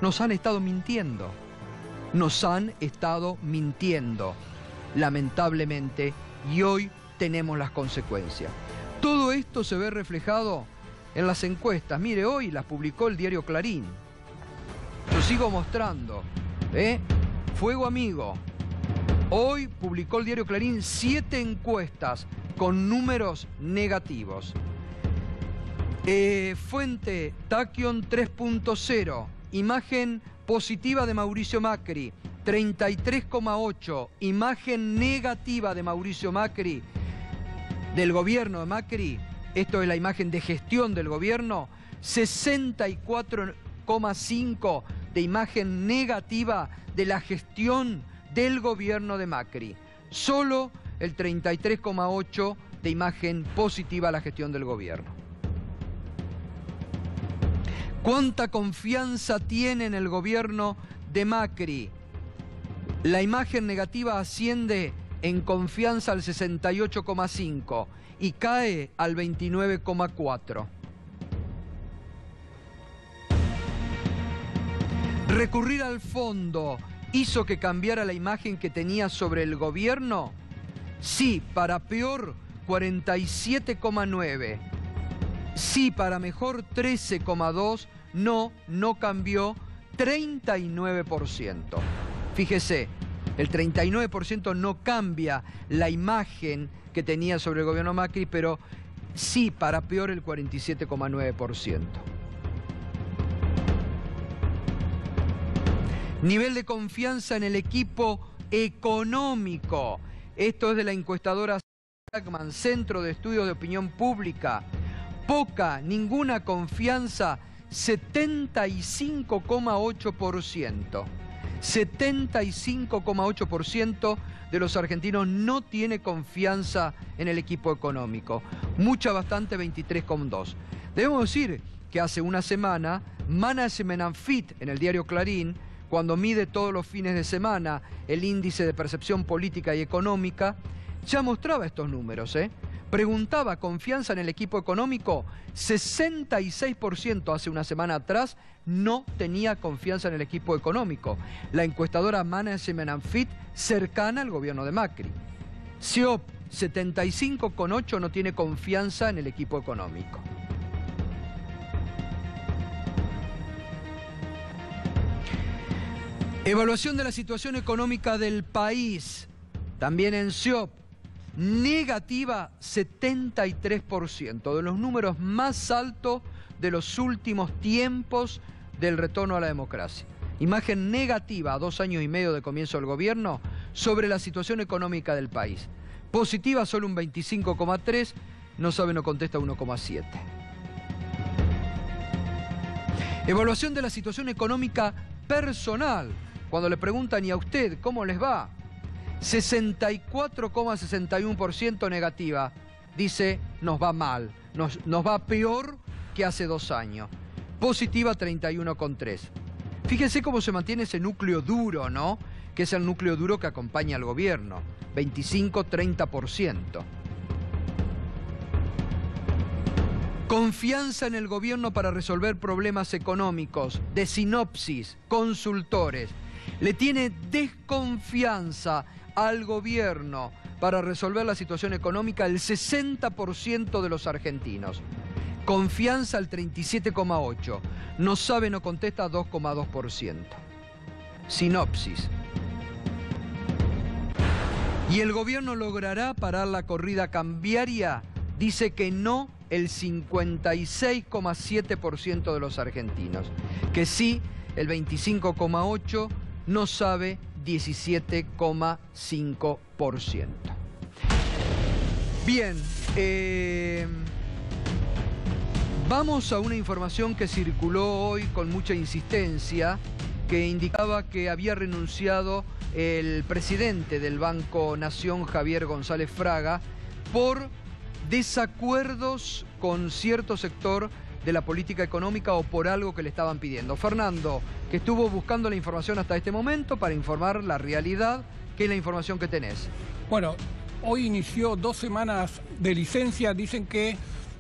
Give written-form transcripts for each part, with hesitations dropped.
Nos han estado mintiendo. Nos han estado mintiendo, lamentablemente, y hoy tenemos las consecuencias. Todo esto se ve reflejado en las encuestas. Mire, hoy las publicó el diario Clarín. Lo sigo mostrando. Fuego amigo. Hoy publicó el diario Clarín 7 encuestas con números negativos. Fuente Tachyon 3.0. Imagen positiva de Mauricio Macri, 33,8. Imagen negativa de Mauricio Macri, del gobierno de Macri. Esto es la imagen de gestión del gobierno. 64,5 de imagen negativa de la gestión del gobierno de Macri. Solo el 33,8 de imagen positiva a la gestión del gobierno. ¿Cuánta confianza tiene en el gobierno de Macri? La imagen negativa asciende en confianza al 68,5 y cae al 29,4. ¿Recurrir al fondo hizo que cambiara la imagen que tenía sobre el gobierno? Sí, para peor, 47,9. Sí, para mejor, 13,2. No cambió, 39%. Fíjese, el 39% no cambia la imagen que tenía sobre el gobierno Macri, pero sí, para peor, el 47,9%. Nivel de confianza en el equipo económico. Esto es de la encuestadora Sagman, Centro de Estudios de Opinión Pública. Poca, ninguna confianza, 75,8%. 75,8% de los argentinos no tiene confianza en el equipo económico. Mucha, bastante, 23,2%. Debemos decir que hace una semana, Management and Fit, en el diario Clarín, cuando mide todos los fines de semana el índice de percepción política y económica, ya mostraba estos números, Preguntaba confianza en el equipo económico, 66% hace una semana atrás no tenía confianza en el equipo económico. La encuestadora Management and Fit, cercana al gobierno de Macri. CEOP, 75,8 no tiene confianza en el equipo económico. Evaluación de la situación económica del país, también en CEOP. Negativa, 73%, de los números más altos de los últimos tiempos del retorno a la democracia. Imagen negativa a 2 años y medio de comienzo del gobierno sobre la situación económica del país. Positiva, solo un 25,3, no sabe, no contesta, 1,7. Evaluación de la situación económica personal. Cuando le preguntan, ¿y a usted cómo les va? 64,61% negativa. Dice, nos va mal, nos va peor que hace 2 años. Positiva, 31,3. Fíjense cómo se mantiene ese núcleo duro, ¿no? Que es el núcleo duro que acompaña al gobierno. 25-30%. Confianza en el gobierno para resolver problemas económicos. De Sinopsis, consultores. Le tiene desconfianza al gobierno para resolver la situación económica el 60% de los argentinos. Confianza al 37,8%. No sabe, no contesta, 2,2%. Sinopsis. ¿Y el gobierno logrará parar la corrida cambiaria? Dice que no, el 56,7% de los argentinos. Que sí, el 25,8%. No sabe, 17,5%. Bien, vamos a una información que circuló hoy con mucha insistencia, que indicaba que había renunciado el presidente del Banco Nación, Javier González Fraga, por desacuerdos con cierto sector de la política económica o por algo que le estaban pidiendo. Fernando, que estuvo buscando la información hasta este momento para informar la realidad, ¿qué es la información que tenés? Bueno, hoy inició 2 semanas de licencia, dicen que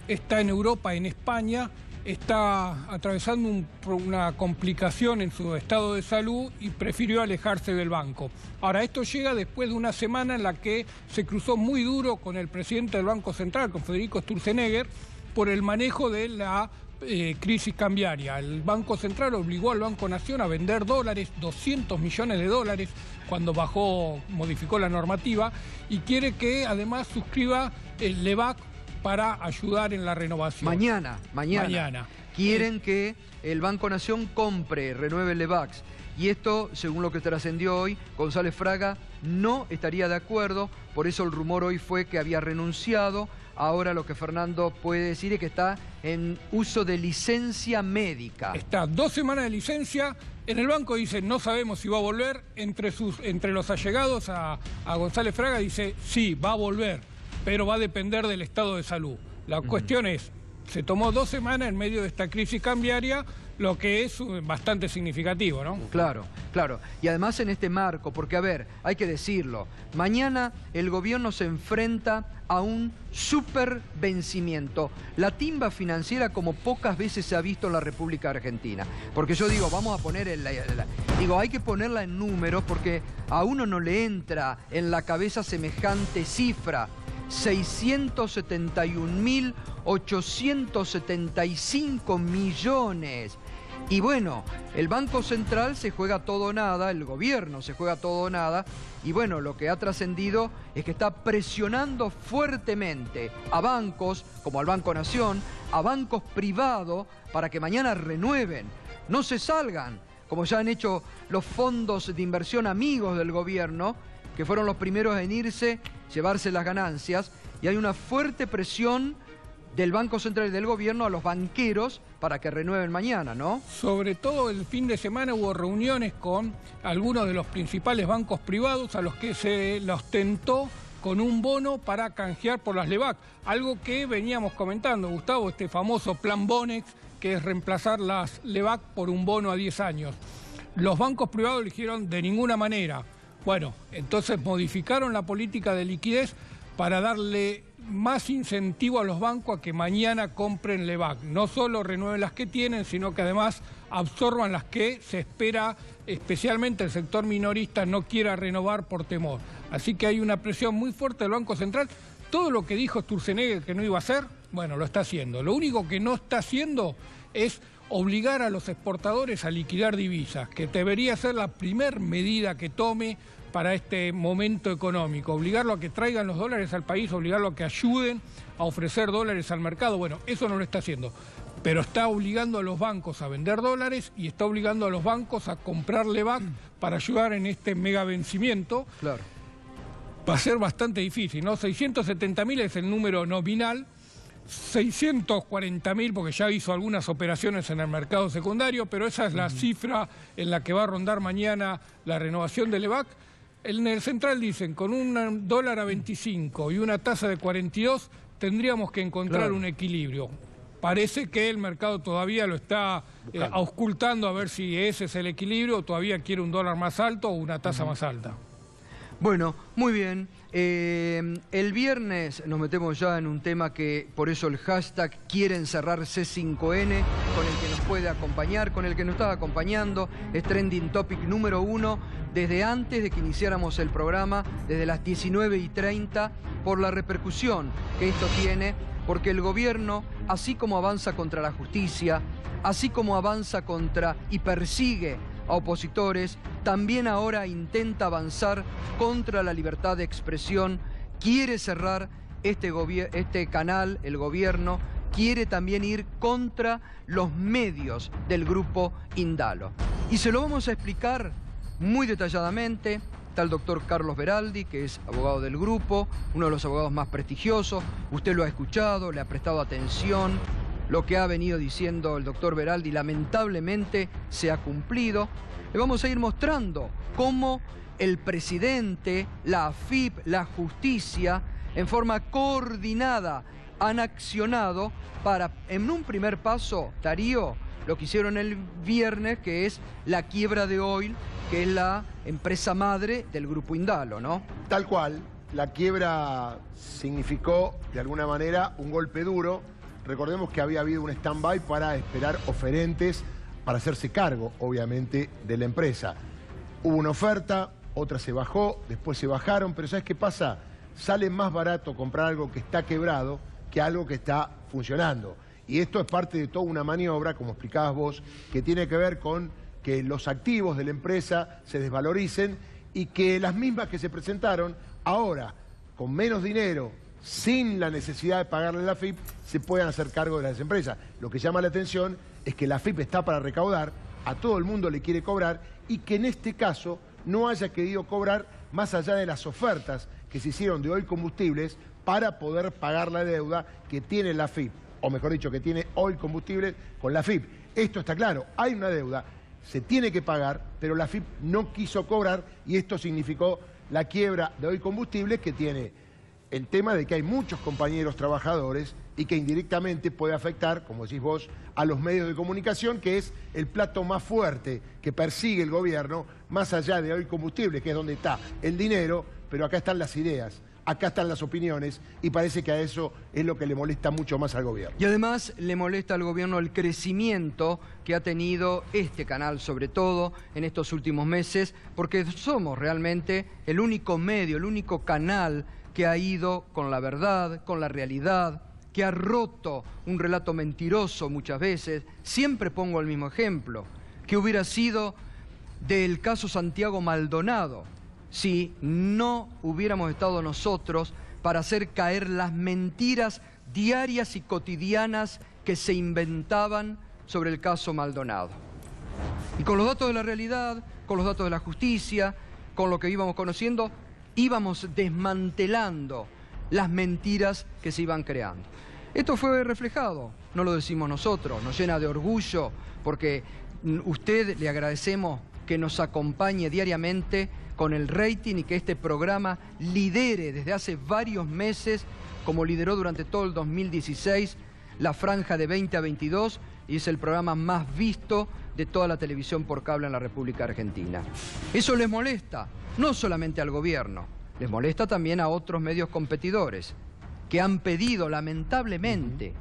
está en Europa, en España, está atravesando una complicación en su estado de salud y prefirió alejarse del banco. Ahora, esto llega después de una semana en la que se cruzó muy duro con el presidente del Banco Central, con Federico Sturzenegger, por el manejo de la crisis cambiaria. El Banco Central obligó al Banco Nación a vender dólares, 200 millones de dólares, cuando modificó la normativa, y quiere que además suscriba el LEBAC para ayudar en la renovación. Mañana. Quieren que el Banco Nación renueve el LEBAC. Y esto, según lo que trascendió hoy, González Fraga no estaría de acuerdo, por eso el rumor hoy fue que había renunciado. Ahora lo que Fernando puede decir es que está en uso de licencia médica. Está 2 semanas de licencia. En el banco dice, no sabemos si va a volver. Entre los allegados a González Fraga dice, sí, va a volver, pero va a depender del estado de salud. La cuestión es, se tomó 2 semanas en medio de esta crisis cambiaria, lo que es bastante significativo, ¿no? Claro. Y además en este marco, porque a ver, hay que decirlo, mañana el gobierno se enfrenta a un supervencimiento, la timba financiera como pocas veces se ha visto en la República Argentina. Porque yo digo, vamos a poner hay que ponerla en números porque a uno no le entra en la cabeza semejante cifra. 671.875 millones. Y bueno, el Banco Central se juega todo o nada, el gobierno se juega todo o nada, y bueno, lo que ha trascendido es que está presionando fuertemente a bancos, como al Banco Nación, a bancos privados, para que mañana renueven, no se salgan, como ya han hecho los fondos de inversión amigos del gobierno, que fueron los primeros en irse, llevarse las ganancias, y hay una fuerte presión del Banco Central y del gobierno a los banqueros para que renueven mañana, ¿no? Sobre todo el fin de semana hubo reuniones con algunos de los principales bancos privados a los que se los tentó con un bono para canjear por las LEBAC. Algo que veníamos comentando, Gustavo, este famoso plan Bonex, que es reemplazar las LEBAC por un bono a 10 años. Los bancos privados dijeron de ninguna manera. Bueno, entonces modificaron la política de liquidez para darle más incentivo a los bancos a que mañana compren LEBAC. No solo renueven las que tienen, sino que además absorban las que se espera, especialmente el sector minorista, no quiera renovar por temor. Así que hay una presión muy fuerte del Banco Central. Todo lo que dijo Sturzenegger que no iba a hacer, bueno, lo está haciendo. Lo único que no está haciendo es obligar a los exportadores a liquidar divisas, que debería ser la primer medida que tome para este momento económico, obligarlo a que traigan los dólares al país, obligarlo a que ayuden a ofrecer dólares al mercado. Bueno, eso no lo está haciendo, pero está obligando a los bancos a vender dólares y está obligando a los bancos a comprar LEBAC para ayudar en este mega vencimiento. Claro. Va a ser bastante difícil, ¿no? 670.000 es el número nominal, 640.000 porque ya hizo algunas operaciones en el mercado secundario, pero esa es la cifra en la que va a rondar mañana la renovación de LEBAC. En el Central dicen, con un dólar a 25 y una tasa de 42, tendríamos que encontrar un equilibrio. Parece que el mercado todavía lo está auscultando a ver si ese es el equilibrio, o todavía quiere un dólar más alto o una tasa más alta. Bueno, muy bien. El viernes nos metemos ya en un tema que, por eso el hashtag quieren cerrar C5N, con el que nos puede acompañar, con el que nos está acompañando, es Trending Topic número 1, desde antes de que iniciáramos el programa, desde las 19:30, por la repercusión que esto tiene, porque el gobierno, así como avanza contra la justicia, así como avanza contra y persigue a opositores, también ahora intenta avanzar contra la libertad de expresión, quiere cerrar este canal, el gobierno, quiere también ir contra los medios del grupo Indalo. Y se lo vamos a explicar muy detalladamente. Está el doctor Carlos Veraldi, que es abogado del grupo, uno de los abogados más prestigiosos. Usted lo ha escuchado, le ha prestado atención. Lo que ha venido diciendo el doctor Veraldi lamentablemente se ha cumplido. Le vamos a ir mostrando cómo el presidente, la AFIP, la justicia, en forma coordinada han accionado para, en un primer paso, Darío, lo que hicieron el viernes, que es la quiebra de Oil, que es la empresa madre del grupo Indalo, ¿no? Tal cual, la quiebra significó, de alguna manera, un golpe duro recordemos que había habido un stand-by para esperar oferentes para hacerse cargo, obviamente, de la empresa. Hubo una oferta, otra se bajó, después se bajaron, pero ¿sabes qué pasa? Sale más barato comprar algo que está quebrado que algo que está funcionando. Y esto es parte de toda una maniobra, como explicabas vos, que tiene que ver con que los activos de la empresa se desvaloricen y que las mismas que se presentaron ahora, con menos dinero, sin la necesidad de pagarle a la AFIP, se puedan hacer cargo de las empresas. Lo que llama la atención es que la AFIP está para recaudar, a todo el mundo le quiere cobrar, y que en este caso no haya querido cobrar más allá de las ofertas que se hicieron de Oil Combustibles para poder pagar la deuda que tiene la AFIP, o mejor dicho, que tiene Oil Combustibles con la AFIP. Esto está claro, hay una deuda, se tiene que pagar, pero la AFIP no quiso cobrar y esto significó la quiebra de Oil Combustibles, que tiene el tema de que hay muchos compañeros trabajadores y que indirectamente puede afectar, como decís vos, a los medios de comunicación, que es el plato más fuerte que persigue el gobierno, más allá de Oil Combustibles, que es donde está el dinero, pero acá están las ideas, acá están las opiniones, y parece que a eso es lo que le molesta mucho más al gobierno. Y además le molesta al gobierno el crecimiento que ha tenido este canal, sobre todo en estos últimos meses, porque somos realmente el único medio, el único canal que ha ido con la verdad, con la realidad, que ha roto un relato mentiroso muchas veces. Siempre pongo el mismo ejemplo, que hubiera sido del caso Santiago Maldonado, si no hubiéramos estado nosotros para hacer caer las mentiras diarias y cotidianas que se inventaban sobre el caso Maldonado. Y con los datos de la realidad, con los datos de la justicia, con lo que íbamos conociendo, íbamos desmantelando las mentiras que se iban creando. Esto fue reflejado, no lo decimos nosotros, nos llena de orgullo, porque usted le agradecemos que nos acompañe diariamente con el rating y que este programa lidere desde hace varios meses, como lideró durante todo el 2016, la franja de 20 a 22, y es el programa más visto de toda la televisión por cable en la República Argentina. Eso les molesta, no solamente al gobierno, les molesta también a otros medios competidores, que han pedido, lamentablemente,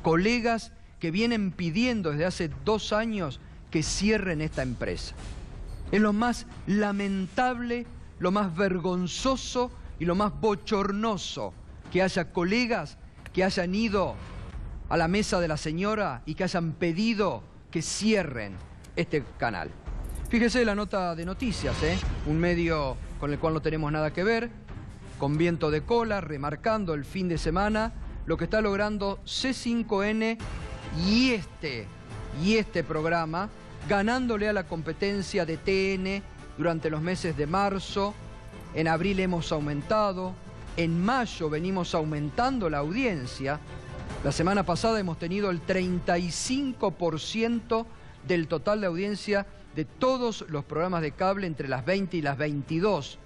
colegas que vienen pidiendo desde hace 2 años que cierren esta empresa. Es lo más lamentable, lo más vergonzoso y lo más bochornoso que haya colegas que hayan ido a la mesa de la señora y que hayan pedido que cierren este canal. Fíjese la nota de noticias, un medio con el cual no tenemos nada que ver, con viento de cola, remarcando el fin de semana lo que está logrando C5N y este programa, ganándole a la competencia de TN durante los meses de marzo. En abril hemos aumentado, en mayo venimos aumentando la audiencia. La semana pasada hemos tenido el 35% del total de audiencia de todos los programas de cable entre las 20 y las 22.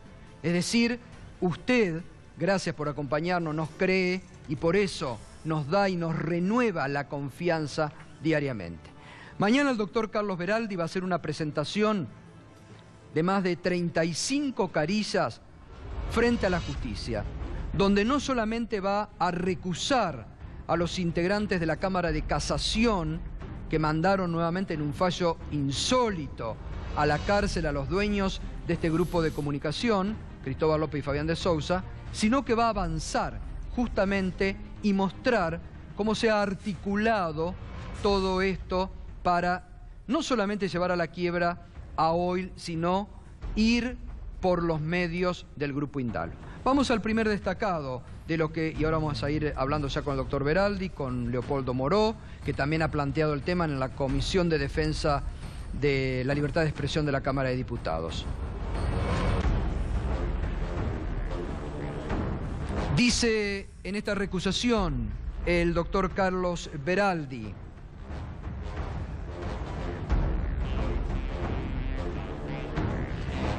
Es decir, usted, gracias por acompañarnos, nos cree y por eso nos da y nos renueva la confianza diariamente. Mañana el doctor Carlos Beraldi va a hacer una presentación de más de 35 carillas frente a la justicia, donde no solamente va a recusar a los integrantes de la Cámara de Casación que mandaron nuevamente en un fallo insólito a la cárcel a los dueños de este grupo de comunicación, Cristóbal López y Fabián de Sousa, sino que va a avanzar justamente y mostrar cómo se ha articulado todo esto para no solamente llevar a la quiebra a Oil, sino ir por los medios del Grupo Indalo. Vamos al primer destacado de lo que, y ahora vamos a ir hablando ya con el doctor Beraldi, con Leopoldo Moró, que también ha planteado el tema en la Comisión de Defensa de la Libertad de Expresión de la Cámara de Diputados. Dice en esta recusación el doctor Carlos Beraldi: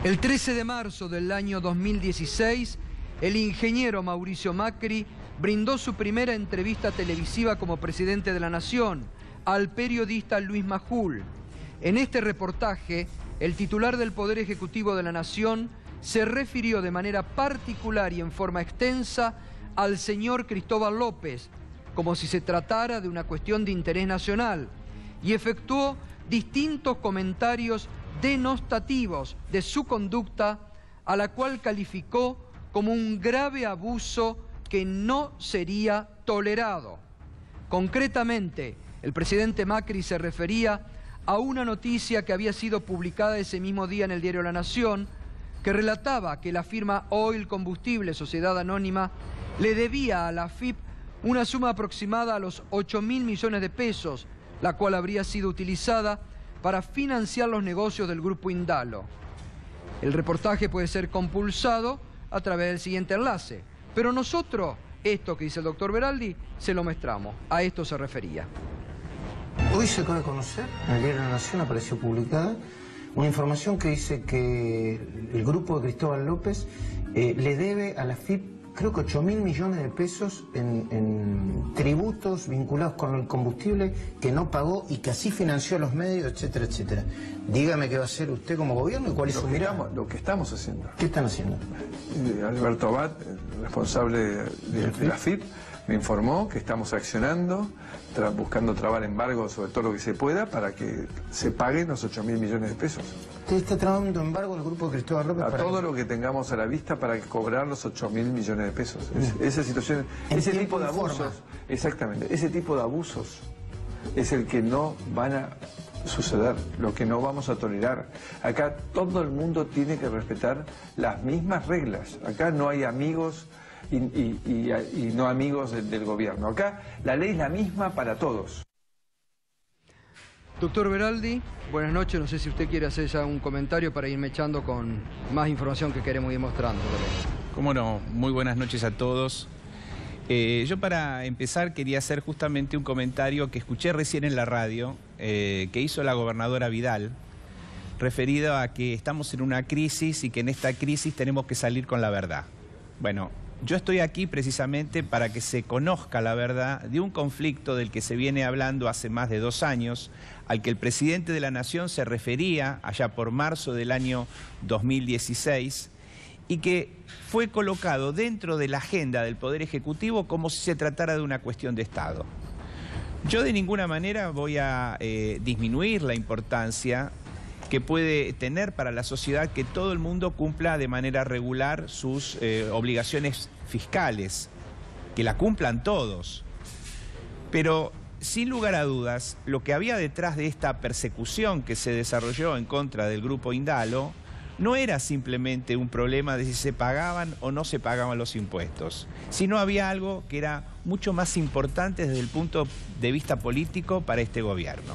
el 13 de marzo del año 2016, el ingeniero Mauricio Macri brindó su primera entrevista televisiva como presidente de la Nación al periodista Luis Majul. En este reportaje, el titular del Poder Ejecutivo de la Nación se refirió de manera particular y en forma extensa al señor Cristóbal López, como si se tratara de una cuestión de interés nacional y efectuó distintos comentarios denostativos de su conducta, a la cual calificó como un grave abuso que no sería tolerado. Concretamente, el presidente Macri se refería a una noticia que había sido publicada ese mismo día en el diario La Nación, que relataba que la firma Oil Combustible, Sociedad Anónima, le debía a la AFIP una suma aproximada a los 8.000 millones de pesos, la cual habría sido utilizada para financiar los negocios del Grupo Indalo. El reportaje puede ser compulsado a través del siguiente enlace, pero nosotros, esto que dice el doctor Beraldi, se lo mostramos. A esto se refería. Hoy se acaba de conocer, en el diario La Nación apareció publicada, una información que dice que el grupo de Cristóbal López le debe a la AFIP, creo que 8.000 millones de pesos en tributos vinculados con el combustible que no pagó y que así financió los medios, etcétera, etcétera. Dígame qué va a hacer usted como gobierno y cuál es su mirada. Lo que estamos haciendo. ¿Qué están haciendo? Alberto Abad, responsable de la AFIP, me informó que estamos accionando, buscando trabar embargo sobre todo lo que se pueda para que se paguen los 8.000 millones de pesos. ¿Usted está trabajando embargo al grupo de Cristóbal López? A todo lo que tengamos a la vista para cobrar los 8.000 millones de pesos. Esa situación, ese tipo de abusos, exactamente, ese tipo de abusos es el que no van a suceder, lo que no vamos a tolerar. Acá todo el mundo tiene que respetar las mismas reglas. Acá no hay amigos y no amigos del gobierno. Acá la ley es la misma para todos. Doctor Beraldi, buenas noches. No sé si usted quiere hacer ya un comentario para irme echando con más información que queremos ir mostrando. Cómo no, muy buenas noches a todos. Yo para empezar quería hacer justamente un comentario que escuché recién en la radio, que hizo la gobernadora Vidal, referido a que estamos en una crisis y que en esta crisis tenemos que salir con la verdad. Bueno, yo estoy aquí precisamente para que se conozca la verdad de un conflicto del que se viene hablando hace más de 2 años, al que el presidente de la Nación se refería allá por marzo del año 2016 y que fue colocado dentro de la agenda del Poder Ejecutivo como si se tratara de una cuestión de Estado. Yo de ninguna manera voy a disminuir la importancia que puede tener para la sociedad que todo el mundo cumpla de manera regular sus obligaciones fiscales, que la cumplan todos. Pero sin lugar a dudas, lo que había detrás de esta persecución que se desarrolló en contra del Grupo Indalo no era simplemente un problema de si se pagaban o no se pagaban los impuestos, sino había algo que era mucho más importante desde el punto de vista político para este gobierno.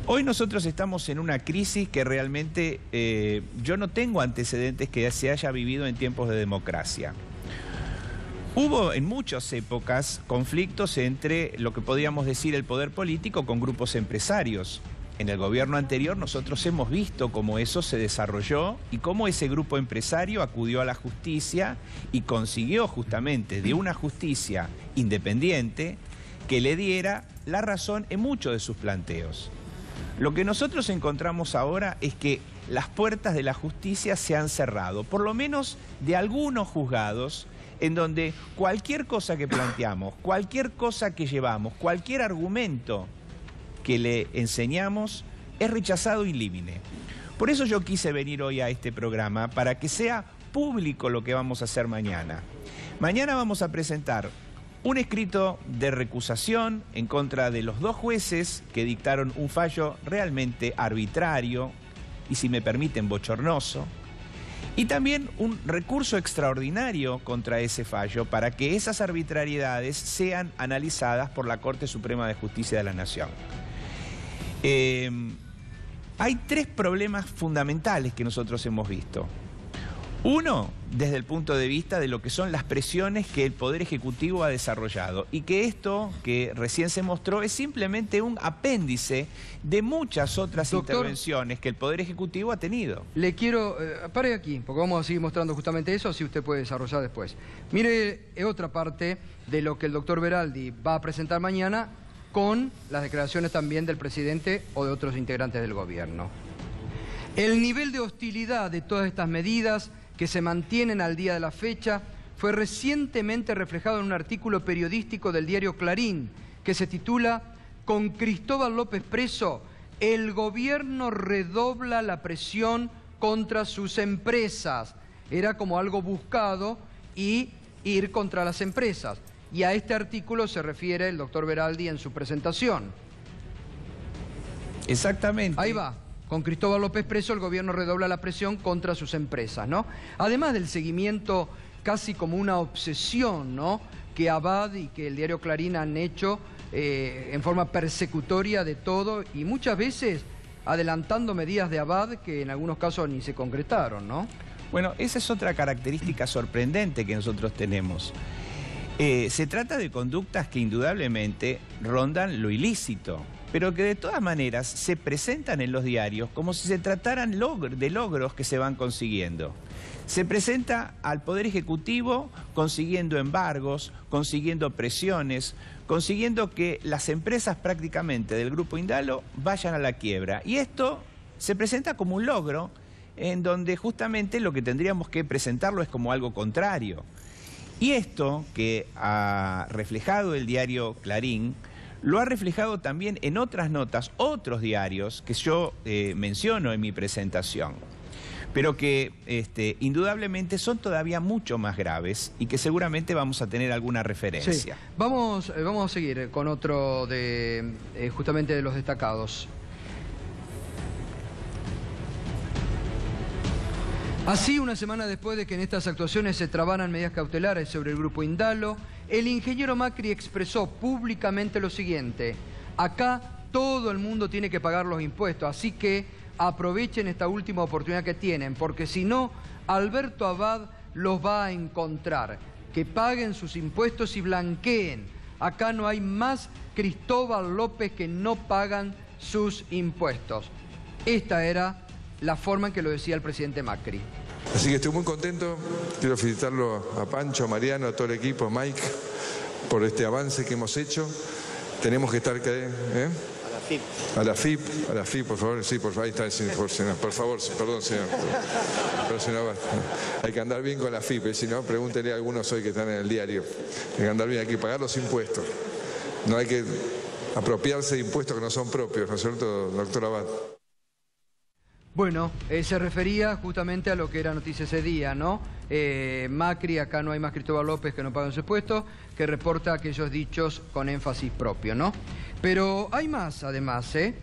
Hoy nosotros estamos en una crisis que realmente yo no tengo antecedentes que se haya vivido en tiempos de democracia. Hubo en muchas épocas conflictos entre lo que podríamos decir el poder político con grupos empresarios. En el gobierno anterior nosotros hemos visto cómo eso se desarrolló y cómo ese grupo empresario acudió a la justicia y consiguió justamente de una justicia independiente que le diera la razón en muchos de sus planteos. Lo que nosotros encontramos ahora es que las puertas de la justicia se han cerrado, por lo menos de algunos juzgados, en donde cualquier cosa que planteamos, cualquier cosa que llevamos, cualquier argumento que le enseñamos es rechazado in limine. Por eso yo quise venir hoy a este programa, para que sea público lo que vamos a hacer mañana. Mañana vamos a presentar un escrito de recusación en contra de los 2 jueces que dictaron un fallo realmente arbitrario y, si me permiten, bochornoso. Y también un recurso extraordinario contra ese fallo para que esas arbitrariedades sean analizadas por la Corte Suprema de Justicia de la Nación. Hay 3 problemas fundamentales que nosotros hemos visto. Uno, desde el punto de vista de lo que son las presiones que el Poder Ejecutivo ha desarrollado y que esto que recién se mostró es simplemente un apéndice de muchas otras intervenciones que el Poder Ejecutivo ha tenido. Le quiero... pare aquí, porque vamos a seguir mostrando justamente eso, así usted puede desarrollar después. Mire otra parte de lo que el doctor Beraldi va a presentar mañana con las declaraciones también del presidente o de otros integrantes del gobierno. El nivel de hostilidad de todas estas medidas que se mantienen al día de la fecha fue recientemente reflejado en un artículo periodístico del diario Clarín, que se titula "Con Cristóbal López preso, el gobierno redobla la presión contra sus empresas". Era como algo buscado y ir contra las empresas. Y a este artículo se refiere el doctor Beraldi en su presentación. Exactamente. Ahí va. Con Cristóbal López preso, el gobierno redobla la presión contra sus empresas, ¿no? Además del seguimiento casi como una obsesión, ¿no?, que Abad y que el diario Clarín han hecho en forma persecutoria de todo y muchas veces adelantando medidas de Abad que en algunos casos ni se concretaron, ¿no? Bueno, esa es otra característica sorprendente que nosotros tenemos. Se trata de conductas que indudablemente rondan lo ilícito, pero que de todas maneras se presentan en los diarios como si se trataran de logros que se van consiguiendo. Se presenta al Poder Ejecutivo consiguiendo embargos, consiguiendo presiones, consiguiendo que las empresas prácticamente del Grupo Indalo vayan a la quiebra. Y esto se presenta como un logro en donde justamente lo que tendríamos que presentarlo es como algo contrario. Y esto que ha reflejado el diario Clarín, lo ha reflejado también en otras notas, otros diarios que yo menciono en mi presentación, pero que indudablemente son todavía mucho más graves y que seguramente vamos a tener alguna referencia. Sí. Vamos a seguir con otro de justamente de los destacados. Así, una semana después de que en estas actuaciones se trabaran medidas cautelares sobre el Grupo Indalo, el ingeniero Macri expresó públicamente lo siguiente: acá todo el mundo tiene que pagar los impuestos, así que aprovechen esta última oportunidad que tienen, porque si no, Alberto Abad los va a encontrar. Que paguen sus impuestos y blanqueen. Acá no hay más Cristóbal López que no pagan sus impuestos. Esta era la forma en que lo decía el presidente Macri. Así que estoy muy contento, quiero felicitarlo a Pancho, a Mariano, a todo el equipo, a Mike, por este avance que hemos hecho. Tenemos que estar... A la FIP, por favor, sí, por favor, ahí está, por favor, perdón, señor. Pero, señor, hay que andar bien con la FIP, si no, pregúntenle a algunos hoy que están en el diario. Hay que andar bien, hay que pagar los impuestos. No hay que apropiarse de impuestos que no son propios, ¿no es cierto, doctor Abad? Bueno, se refería justamente a lo que era noticia ese día, ¿no? Macri, acá no hay más Cristóbal López que no pagan sus impuestos, que reporta aquellos dichos con énfasis propio, ¿no? Pero hay más, además, ¿eh?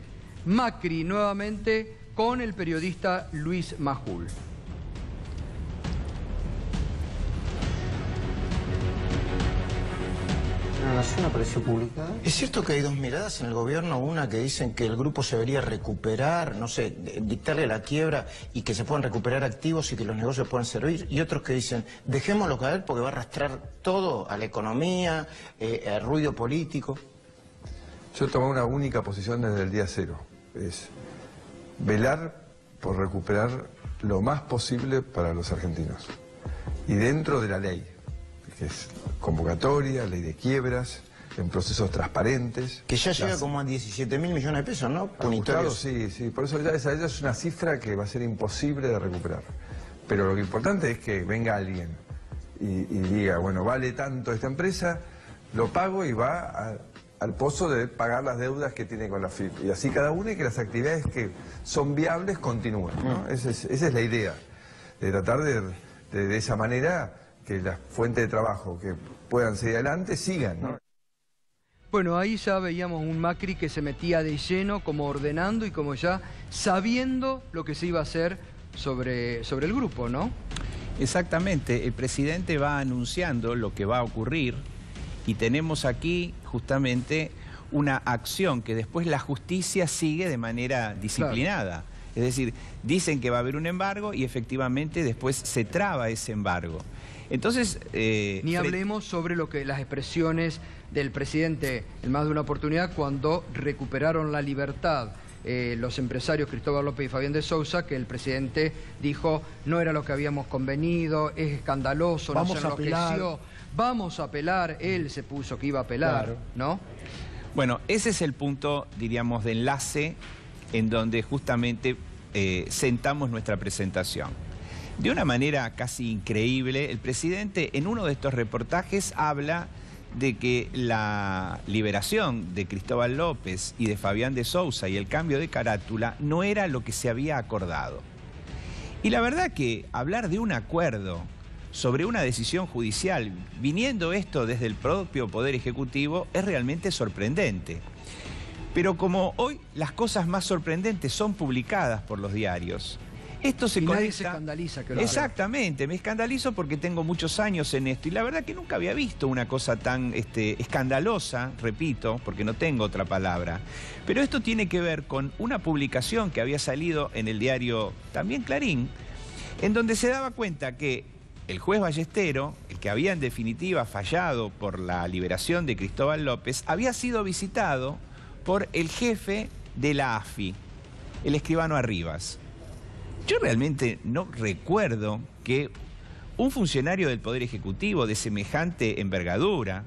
Macri nuevamente con el periodista Luis Majul. La Nación apareció publicada. ¿Es cierto que hay dos miradas en el gobierno? Una que dicen que el grupo se debería recuperar, no sé, dictarle la quiebra y que se puedan recuperar activos y que los negocios puedan servir. Y otros que dicen, dejémoslo caer porque va a arrastrar todo a la economía, al ruido político. Yo tomé una única posición desde el día cero. Es velar por recuperar lo más posible para los argentinos. Y dentro de la ley, que es convocatoria, ley de quiebras, en procesos transparentes. Que ya llega como a 17.000 millones de pesos, ¿no? Punitarios. Sí, por eso esa es una cifra que va a ser imposible de recuperar. Pero lo que importante es que venga alguien y diga, bueno, vale tanto esta empresa, lo pago y va al pozo de pagar las deudas que tiene con la FIP. Y así cada uno, y que las actividades que son viables continúen, ¿no? Esa es la idea, de tratar de esa manera que las fuentes de trabajo que puedan seguir adelante sigan, ¿no? Bueno, ahí ya veíamos un Macri que se metía de lleno, como ordenando y como ya sabiendo lo que se iba a hacer sobre el grupo, ¿no? Exactamente, el presidente va anunciando lo que va a ocurrir y tenemos aquí justamente una acción que después la justicia sigue de manera disciplinada. Claro. Es decir, dicen que va a haber un embargo y efectivamente después se traba ese embargo. Entonces, ni hablemos sobre las expresiones del presidente en más de una oportunidad cuando recuperaron la libertad los empresarios Cristóbal López y Fabián de Sousa, que el presidente dijo no era lo que habíamos convenido, es escandaloso, nos enloqueció, vamos a apelar, él se puso que iba a apelar, claro, ¿no? Bueno, ese es el punto, diríamos, de enlace en donde justamente sentamos nuestra presentación. De una manera casi increíble, el presidente en uno de estos reportajes habla de que la liberación de Cristóbal López y de Fabián de Sousa y el cambio de carátula no era lo que se había acordado. Y la verdad que hablar de un acuerdo sobre una decisión judicial, viniendo esto desde el propio Poder Ejecutivo, es realmente sorprendente. Pero como hoy las cosas más sorprendentes son publicadas por los diarios, esto se conecta... Nadie se escandaliza que lo haga. Exactamente, me escandalizo porque tengo muchos años en esto y la verdad que nunca había visto una cosa tan escandalosa, repito, porque no tengo otra palabra. Pero esto tiene que ver con una publicación que había salido en el diario también Clarín, en donde se daba cuenta que el juez Ballestero, el que había en definitiva fallado por la liberación de Cristóbal López, había sido visitado por el jefe de la AFI, el escribano Arribas. Yo realmente no recuerdo que un funcionario del Poder Ejecutivo de semejante envergadura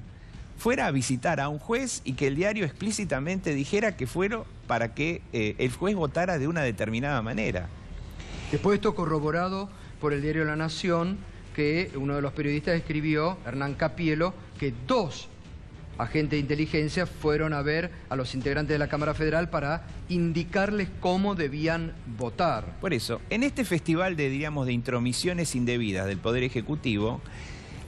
fuera a visitar a un juez y que el diario explícitamente dijera que fuera para que el juez votara de una determinada manera. Después esto corroborado por el diario La Nación, que uno de los periodistas escribió, Hernán Capielo, que 2 agentes de inteligencia fueron a ver a los integrantes de la Cámara Federal para indicarles cómo debían votar. Por eso, en este festival de, digamos, de intromisiones indebidas del Poder Ejecutivo,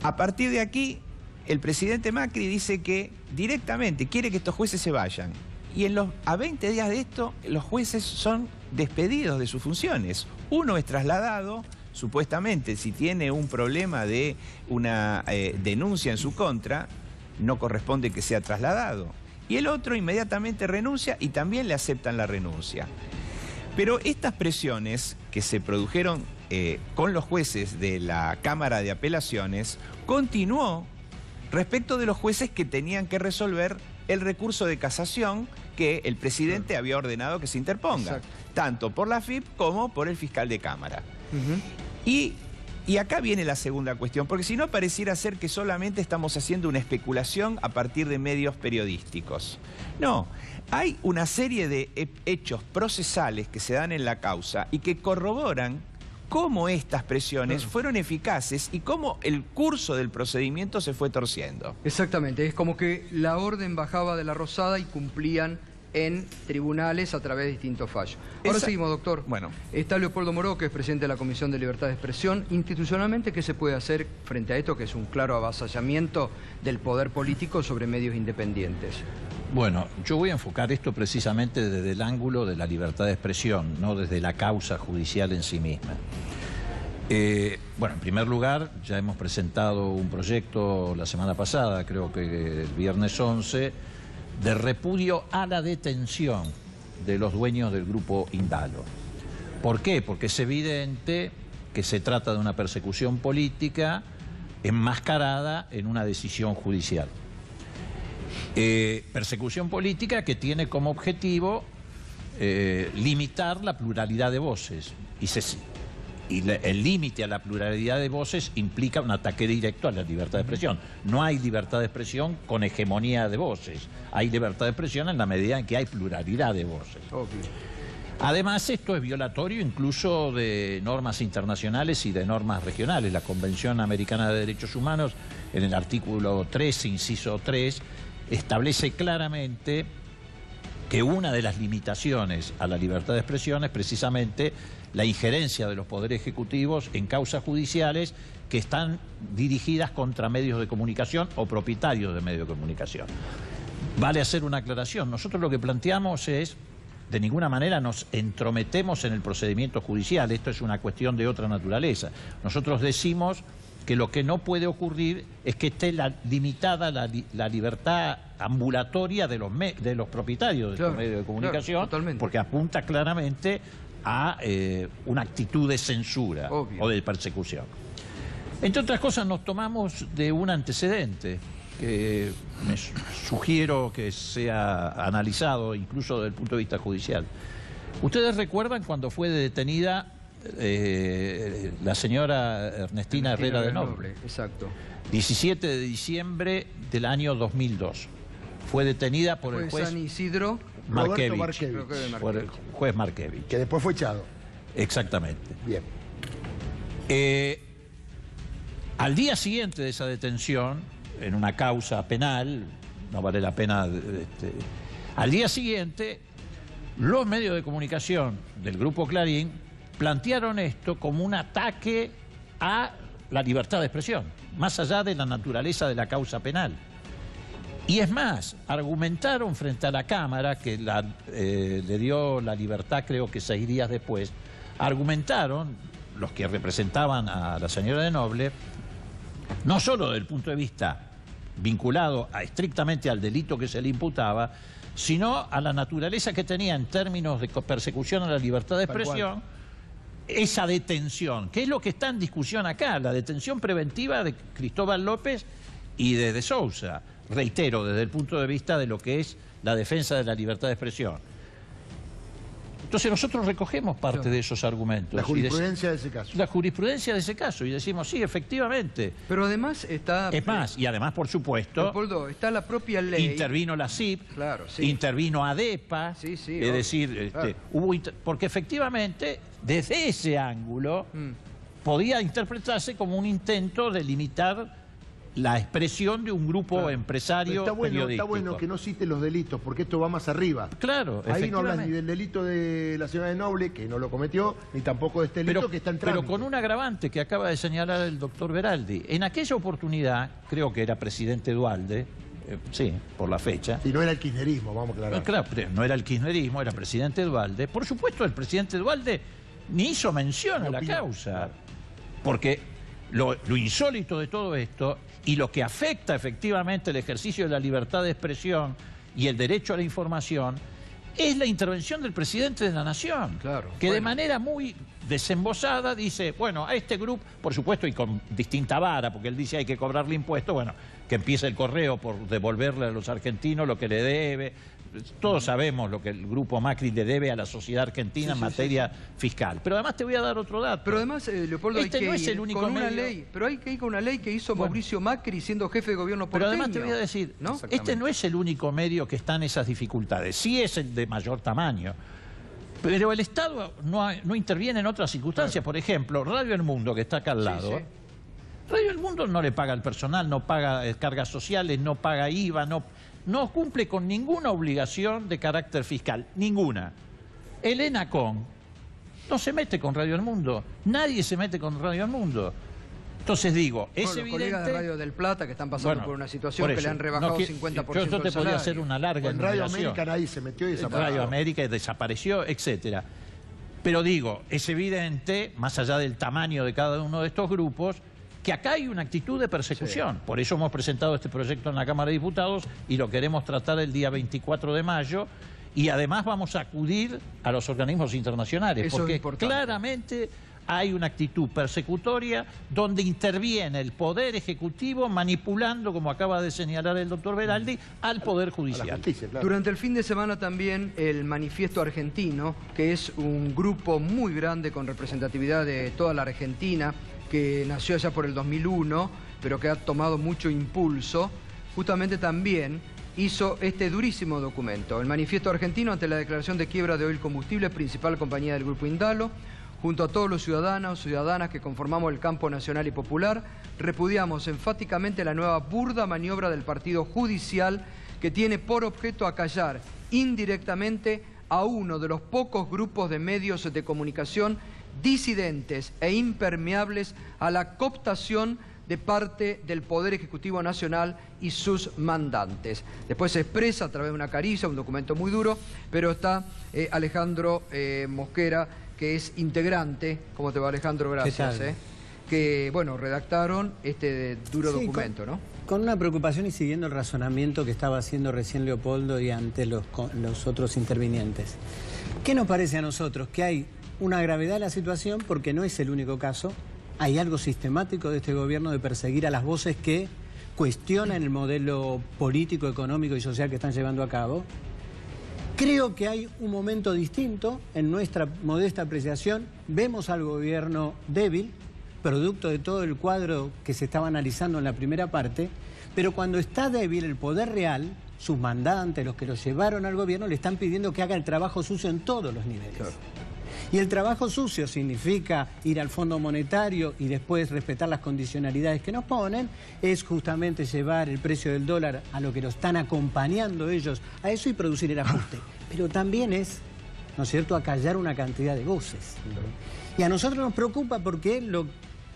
a partir de aquí, el presidente Macri dice que directamente quiere que estos jueces se vayan. Y a 20 días de esto, los jueces son despedidos de sus funciones. Uno es trasladado, supuestamente, si tiene un problema de una denuncia en su contra, no corresponde que sea trasladado. Y el otro inmediatamente renuncia y también le aceptan la renuncia. Pero estas presiones que se produjeron con los jueces de la Cámara de Apelaciones continuó respecto de los jueces que tenían que resolver el recurso de casación que el presidente había ordenado que se interponga, exacto, tanto por la AFIP como por el fiscal de Cámara. Y acá viene la segunda cuestión, porque si no pareciera ser que solamente estamos haciendo una especulación a partir de medios periodísticos. No, hay una serie de hechos procesales que se dan en la causa y que corroboran cómo estas presiones fueron eficaces y cómo el curso del procedimiento se fue torciendo. Exactamente, es como que la orden bajaba de la Rosada y cumplían en tribunales a través de distintos fallos. Ahora seguimos, doctor. Bueno. Está Leopoldo Moró, que es presidente de la Comisión de Libertad de Expresión. Institucionalmente, ¿qué se puede hacer frente a esto, que es un claro avasallamiento del poder político sobre medios independientes? Bueno, yo voy a enfocar esto precisamente desde el ángulo de la libertad de expresión, no desde la causa judicial en sí misma. Bueno, en primer lugar, ya hemos presentado un proyecto la semana pasada, creo que el viernes 11, de repudio a la detención de los dueños del grupo Indalo. ¿Por qué? Porque es evidente que se trata de una persecución política enmascarada en una decisión judicial. Persecución política que tiene como objetivo limitar la pluralidad de voces. Y el límite a la pluralidad de voces implica un ataque directo a la libertad de expresión. No hay libertad de expresión con hegemonía de voces. Hay libertad de expresión en la medida en que hay pluralidad de voces. Obvio. Además, esto es violatorio incluso de normas internacionales y de normas regionales. La Convención Americana de Derechos Humanos, en el artículo 3, inciso 3, establece claramente que una de las limitaciones a la libertad de expresión es precisamente la injerencia de los poderes ejecutivos en causas judiciales que están dirigidas contra medios de comunicación o propietarios de medios de comunicación. Vale hacer una aclaración. Nosotros lo que planteamos es, de ninguna manera nos entrometemos en el procedimiento judicial, esto es una cuestión de otra naturaleza. Nosotros decimos que lo que no puede ocurrir es que esté limitada la libertad ambulatoria de los propietarios de los medios de comunicación, porque apunta claramente a una actitud de censura o de persecución. Entre otras cosas, nos tomamos de un antecedente que me sugiero que sea analizado incluso desde el punto de vista judicial. ¿Ustedes recuerdan cuando fue detenida la señora Ernestina Herrera de Noble? Exacto. 17 de diciembre del año 2002. Fue detenida por el juez San Isidro Markevich, por el juez Markevich. Que después fue echado. Exactamente. Bien. Al día siguiente de esa detención, en una causa penal, no vale la pena... al día siguiente, los medios de comunicación del Grupo Clarín plantearon esto como un ataque a la libertad de expresión, más allá de la naturaleza de la causa penal. Y es más, argumentaron frente a la Cámara, que le dio la libertad creo que 6 días después, argumentaron, los que representaban a la señora de Noble, no solo desde el punto de vista vinculado estrictamente al delito que se le imputaba, sino a la naturaleza que tenía en términos de persecución a la libertad de expresión, esa detención, que es lo que está en discusión acá, la detención preventiva de Cristóbal López y de Sousa, reitero, desde el punto de vista de lo que es la defensa de la libertad de expresión. Entonces nosotros recogemos parte de esos argumentos. La jurisprudencia de ese caso. La jurisprudencia de ese caso, y decimos, sí, efectivamente. Pero además está... Es más, y además, por supuesto... Leopoldo, está la propia ley... Intervino la CIP, claro, sí. Intervino ADEPA, es decir, claro. Porque efectivamente, desde ese ángulo, podía interpretarse como un intento de limitar la expresión de un grupo empresario periodístico. Está bueno que no cite los delitos, porque esto va más arriba. Claro, ahí no hablas ni del delito de la señora de Noble, que no lo cometió, ni tampoco de este delito que está en trámite. Pero con un agravante que acaba de señalar el doctor Veraldi. En aquella oportunidad, creo que era presidente Duhalde, sí, por la fecha. Y no era el kirchnerismo, vamos a aclarar. Claro, no era el kirchnerismo, era presidente Duhalde. Por supuesto, el presidente Duhalde ni hizo mención a la causa, porque lo insólito de todo esto y lo que afecta efectivamente el ejercicio de la libertad de expresión y el derecho a la información es la intervención del presidente de la Nación, que de manera muy desembosada dice, bueno, a este grupo, por supuesto, y con distinta vara, porque él dice hay que cobrarle impuestos, bueno, que empiece el correo por devolverle a los argentinos lo que le debe. Todos sabemos lo que el grupo Macri le debe a la sociedad argentina en materia fiscal. Pero además te voy a dar otro dato. Pero además, Leopoldo, hay que ir con una ley, pero hay que ir con una ley que hizo Mauricio Macri siendo jefe de gobierno porteño. Pero además te voy a decir, ¿no? Este no es el único medio que está en esas dificultades. Sí es el de mayor tamaño. Pero el Estado no interviene en otras circunstancias. Por ejemplo, Radio El Mundo, que está acá al lado. Radio El Mundo no le paga al personal, no paga cargas sociales, no paga IVA, no cumple con ninguna obligación de carácter fiscal, ninguna. El ENACON no se mete con Radio El Mundo, nadie se mete con Radio El Mundo. Entonces digo, es evidente... Los colegas de Radio del Plata que están pasando por una situación que le han rebajado 50% yo te podría hacer una larga en Radio América nadie se metió y desapareció. Radio América desapareció, etcétera. Pero digo, es evidente, más allá del tamaño de cada uno de estos grupos, que acá hay una actitud de persecución. Sí. Por eso hemos presentado este proyecto en la Cámara de Diputados y lo queremos tratar el día 24 de mayo. Y además vamos a acudir a los organismos internacionales. Eso porque es importante. Claramente hay una actitud persecutoria donde interviene el Poder Ejecutivo manipulando, como acaba de señalar el doctor Veraldi, al Poder Judicial. A la justicia, claro. Durante el fin de semana también el Manifiesto Argentino, que es un grupo muy grande con representatividad de toda la Argentina, que nació allá por el 2001, pero que ha tomado mucho impulso, justamente también hizo este durísimo documento. El Manifiesto Argentino ante la declaración de quiebra de Oil Combustibles, principal compañía del Grupo Indalo, junto a todos los ciudadanos que conformamos el campo nacional y popular, repudiamos enfáticamente la nueva burda maniobra del partido judicial que tiene por objeto acallar indirectamente a uno de los pocos grupos de medios de comunicación disidentes e impermeables a la cooptación de parte del Poder Ejecutivo Nacional y sus mandantes. Después se expresa a través de una caricia, un documento muy duro, pero está Alejandro Mosquera, que es integrante. ¿Cómo te va, Alejandro? Gracias. Que, bueno, redactaron este duro documento, ¿no? Con una preocupación y siguiendo el razonamiento que estaba haciendo recién Leopoldo y ante los otros intervinientes. ¿Qué nos parece a nosotros? Que hay una gravedad en la situación porque no es el único caso. Hay algo sistemático de este gobierno de perseguir a las voces que cuestionan el modelo político, económico y social que están llevando a cabo. Creo que hay un momento distinto en nuestra modesta apreciación. Vemos al gobierno débil, producto de todo el cuadro que se estaba analizando en la primera parte, pero cuando está débil el poder real, sus mandantes, los que lo llevaron al gobierno, le están pidiendo que haga el trabajo sucio en todos los niveles. Claro. Y el trabajo sucio significa ir al Fondo Monetario y después respetar las condicionalidades que nos ponen, es justamente llevar el precio del dólar a lo que lo están acompañando ellos, a eso y producir el ajuste. Pero también es, ¿no es cierto?, acallar una cantidad de voces. Y a nosotros nos preocupa porque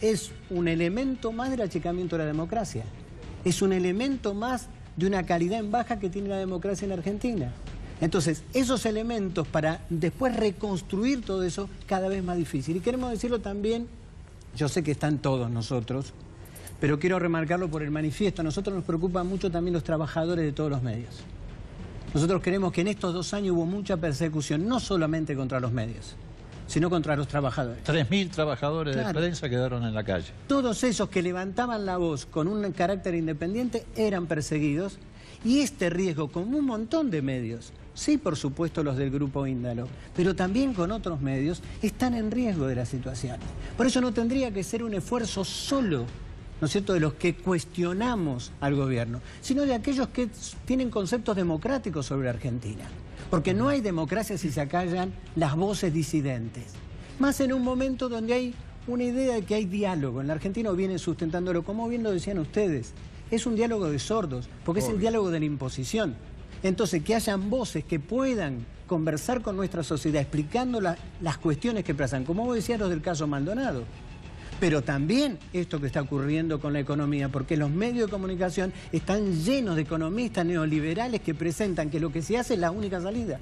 es un elemento más del achicamiento de la democracia. Es un elemento más de una calidad en baja que tiene la democracia en Argentina. Entonces, esos elementos para después reconstruir todo eso, cada vez más difícil. Y queremos decirlo también, yo sé que están todos nosotros, pero quiero remarcarlo por el manifiesto. A nosotros nos preocupan mucho también los trabajadores de todos los medios. Nosotros creemos que en estos 2 años hubo mucha persecución, no solamente contra los medios, sino contra los trabajadores. 3.000 trabajadores de prensa quedaron en la calle. Todos esos que levantaban la voz con un carácter independiente eran perseguidos, y este riesgo con un montón de medios, sí, por supuesto los del Grupo Índalo, pero también con otros medios, están en riesgo de la situación. Por eso no tendría que ser un esfuerzo solo, ¿no es cierto?, de los que cuestionamos al gobierno, sino de aquellos que tienen conceptos democráticos sobre Argentina. Porque no hay democracia si se acallan las voces disidentes. Más en un momento donde hay una idea de que hay diálogo. En la Argentina vienen sustentándolo, como bien lo decían ustedes. Es un diálogo de sordos, porque es el diálogo de la imposición. Entonces, que hayan voces que puedan conversar con nuestra sociedad, explicando las cuestiones que pasan, como vos decías, los del caso Maldonado. Pero también esto que está ocurriendo con la economía, porque los medios de comunicación están llenos de economistas neoliberales que presentan que lo que se hace es la única salida.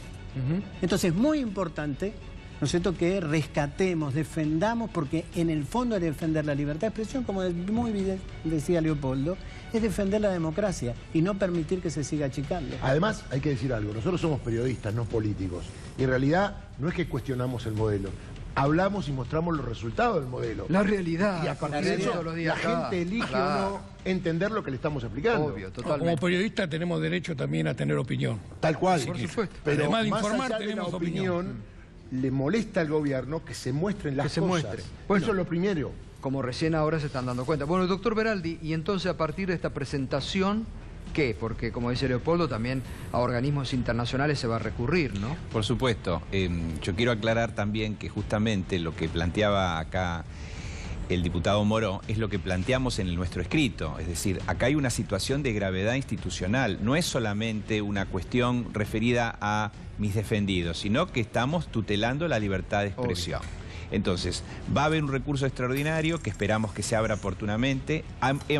Entonces es muy importante, ¿no es cierto?, que rescatemos, defendamos, porque en el fondo es defender la libertad de expresión, como muy bien decía Leopoldo, es defender la democracia y no permitir que se siga achicando. Además, hay que decir algo, nosotros somos periodistas, no políticos, y en realidad no es que cuestionamos el modelo. Hablamos y mostramos los resultados del modelo. La realidad. Y a partir de eso, la gente elige o no entender lo que le estamos explicando. Obvio, totalmente. Como periodistas tenemos derecho también a tener opinión. Tal cual. Por supuesto. Pero además de más informar, allá de tenemos la opinión, le molesta al gobierno que se muestren las cosas. muestre. Bueno, eso es lo primero. Como recién ahora se están dando cuenta. Bueno, doctor Beraldi, y entonces a partir de esta presentación, ¿qué? Porque, como dice Leopoldo, también a organismos internacionales se va a recurrir, ¿no? Por supuesto. Yo quiero aclarar también que justamente lo que planteaba acá el diputado Moró es lo que planteamos en nuestro escrito. Es decir, acá hay una situación de gravedad institucional. No es solamente una cuestión referida a mis defendidos, sino que estamos tutelando la libertad de expresión. Obvio. Entonces, va a haber un recurso extraordinario que esperamos que se abra oportunamente.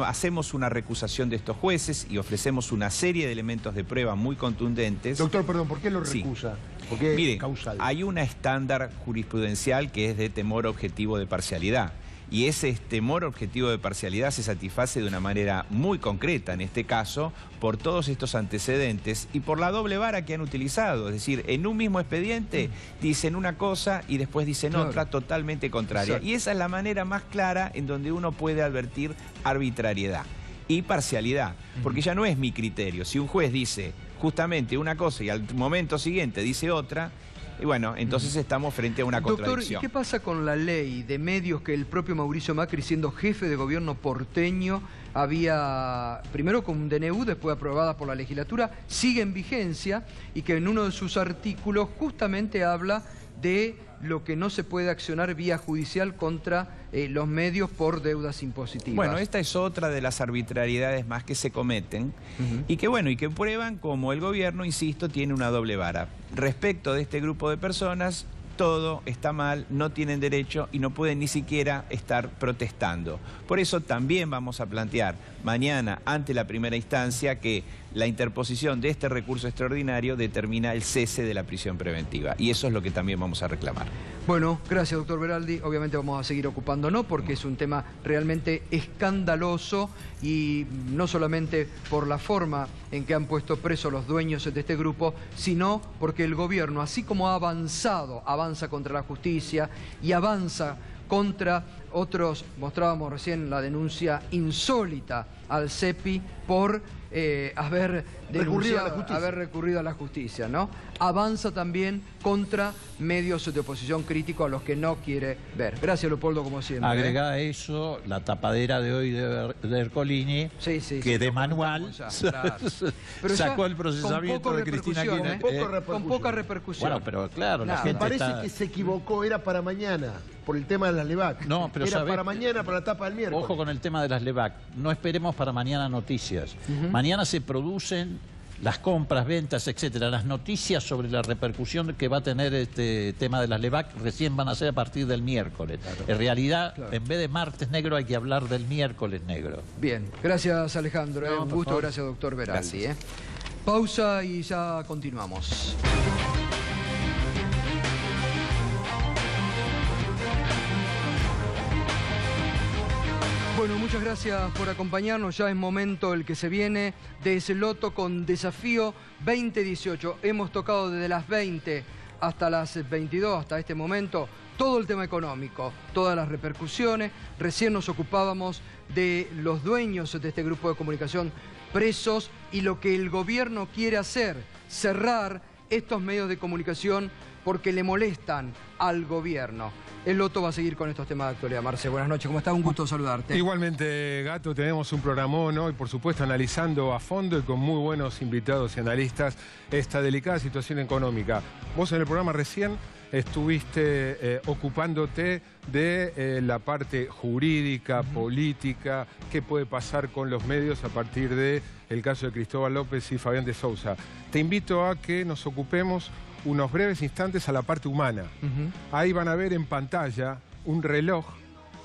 Hacemos una recusación de estos jueces y ofrecemos una serie de elementos de prueba muy contundentes. Doctor, perdón, ¿por qué lo recusa? ¿Por qué mire, causal? Hay una estándar jurisprudencial que es de temor objetivo de parcialidad. Y ese temor objetivo de parcialidad se satisface de una manera muy concreta, en este caso, por todos estos antecedentes y por la doble vara que han utilizado. Es decir, en un mismo expediente dicen una cosa y después dicen otra totalmente contraria. Exacto. Y esa es la manera más clara en donde uno puede advertir arbitrariedad y parcialidad. Porque ya no es mi criterio. Si un juez dice justamente una cosa y al momento siguiente dice otra, y bueno, entonces estamos frente a una contradicción. Doctor, ¿y qué pasa con la ley de medios que el propio Mauricio Macri, siendo jefe de gobierno porteño, había, primero con un DNU, después aprobada por la legislatura, sigue en vigencia y que en uno de sus artículos justamente habla de lo que no se puede accionar vía judicial contra los medios por deudas impositivas? Bueno, esta es otra de las arbitrariedades más que se cometen y que bueno, y que prueban como el gobierno, insisto, tiene una doble vara. Respecto de este grupo de personas, todo está mal, no tienen derecho y no pueden ni siquiera estar protestando. Por eso también vamos a plantear mañana ante la primera instancia que la interposición de este recurso extraordinario determina el cese de la prisión preventiva. Y eso es lo que también vamos a reclamar. Bueno, gracias, doctor Beraldi. Obviamente vamos a seguir ocupándonos porque es un tema realmente escandaloso y no solamente por la forma en que han puesto presos los dueños de este grupo, sino porque el gobierno, así como ha avanzado, avanza contra la justicia y avanza contra otros. Mostrábamos recién la denuncia insólita al CEPI por haber recurrido a la justicia, ¿no? Avanza también contra medios de oposición críticos a los que no quiere ver. Gracias, Leopoldo, como siempre. Agrega a eso la tapadera de hoy de Ercolini, que de manual sacó el procesamiento de Cristina Kirchner. Con poca repercusión. Bueno, pero claro, la gente me parece que se equivocó, era para mañana, por el tema de las LEVAC. No, pero era para mañana, para la tapa del miércoles. Ojo con el tema de las LEVAC. No esperemos para mañana noticias. Mañana se producen las compras, ventas, etcétera. Las noticias sobre la repercusión que va a tener este tema de las LEVAC recién van a ser a partir del miércoles. Claro. En realidad, en vez de martes negro, hay que hablar del miércoles negro. Bien, gracias, Alejandro. Un gusto, gracias, doctor Veraldi. Pausa y ya continuamos. Bueno, muchas gracias por acompañarnos. Ya es momento el que se viene de ese loto con Desafío 2018. Hemos tocado desde las 20 hasta las 22, hasta este momento, todo el tema económico, todas las repercusiones. Recién nos ocupábamos de los dueños de este grupo de comunicación presos y lo que el gobierno quiere hacer, cerrar estos medios de comunicación porque le molestan al gobierno. El Loto va a seguir con estos temas de actualidad. Marce, buenas noches, ¿cómo estás? Un gusto saludarte. Igualmente, Gato, tenemos un programón hoy, por supuesto, analizando a fondo y con muy buenos invitados y analistas esta delicada situación económica. Vos en el programa recién estuviste ocupándote de la parte jurídica, política, qué puede pasar con los medios a partir del caso de Cristóbal López y Fabián de Sousa. Te invito a que nos ocupemos unos breves instantes a la parte humana. Ahí van a ver en pantalla un reloj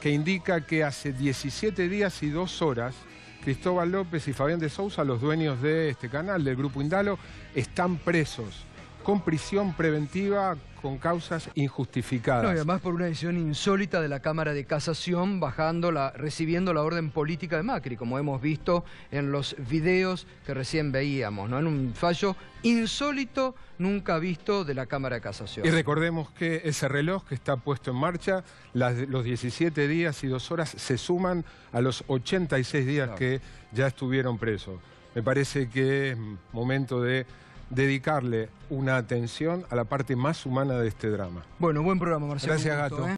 que indica que hace 17 días y 2 horas Cristóbal López y Fabián de Sousa, los dueños de este canal, del Grupo Indalo, están presos con prisión preventiva con causas injustificadas. No, y además por una decisión insólita de la Cámara de Casación, recibiendo la orden política de Macri, como hemos visto en los videos que recién veíamos, ¿no? En un fallo insólito, nunca visto de la Cámara de Casación. Y recordemos que ese reloj que está puesto en marcha, los 17 días y 2 horas se suman a los 86 días que ya estuvieron presos. Me parece que es momento de dedicarle una atención a la parte más humana de este drama. Bueno, buen programa, Marcelo. Gracias, Gato.